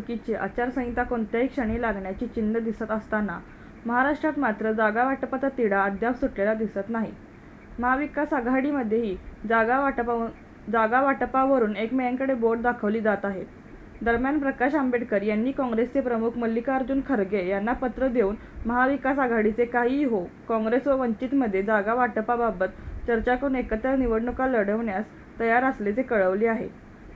निवडणुकीची आचारसंहिता कोणत्याही क्षणी लागण्याची चिन्ह दिसत असताना महाराष्ट्रात मात्र जागा वाटपाचा तिढा अद्याप सुटलेला दिसत नाही. महाविकास आघाडीमध्येही जागा वाटपावरून एकमेकांकडे बोट दाखवली जात आहे. दरम्यान प्रकाश आंबेडकर यांनी काँग्रेसचे प्रमुख मल्लिकार्जुन खरगे यांना पत्र देऊन महाविकास आघाडीचे काहीही हो, काँग्रेस व वंचितमध्ये जागा वाटपाबाबत चर्चा करून एकत्र निवडणुका लढवण्यास तयार असल्याचे कळवले आहे.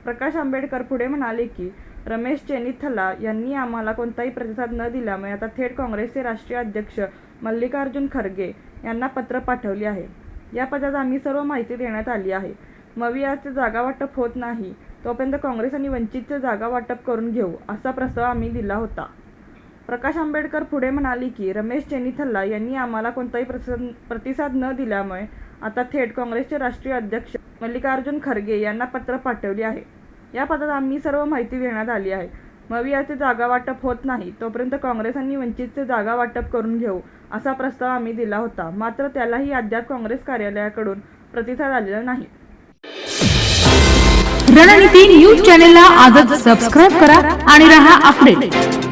प्रकाश आंबेडकर पुढे म्हणाले की रमेश चेन्निथला यांनी आम्हाला कोणताही प्रतिसाद न दिल्यामुळे आता थेट काँग्रेसचे राष्ट्रीय अध्यक्ष मल्लिकार्जुन खरगे यांना पत्र पाठवले आहे. या पत्रात आम्ही सर्व माहिती देण्यात आली आहे. मवियाचे जागा वाटप होत नाही तोपर्यंत काँग्रेस आणि वंचितचे जागा वाटप करून घेऊ असा प्रस्ताव आम्ही दिला होता. प्रकाश आंबेडकर पुढे म्हणाले की रमेश चेन्निथला यांनी आम्हाला कोणताही प्रतिसाद न दिल्यामुळे आता थेट काँग्रेसचे राष्ट्रीय अध्यक्ष मल्लिकार्जुन खरगे यांना पत्र पाठवले आहे. या पत्रात आम्ही सर्व माहिती देण्यात आली आहे. मवियाचे जागा वाटप होत नाही तोपर्यंत काँग्रेस आणि वंचितचे जागा वाटप करून घेऊ असा प्रस्ताव आम्ही दिला होता. मात्र त्यालाही अद्याप काँग्रेस कार्यालयाकडून प्रतिसाद आलेला नाही. रणनीती न्यूज चॅनेलला आजच सबस्क्राईब करा आणि रहा अपडेट.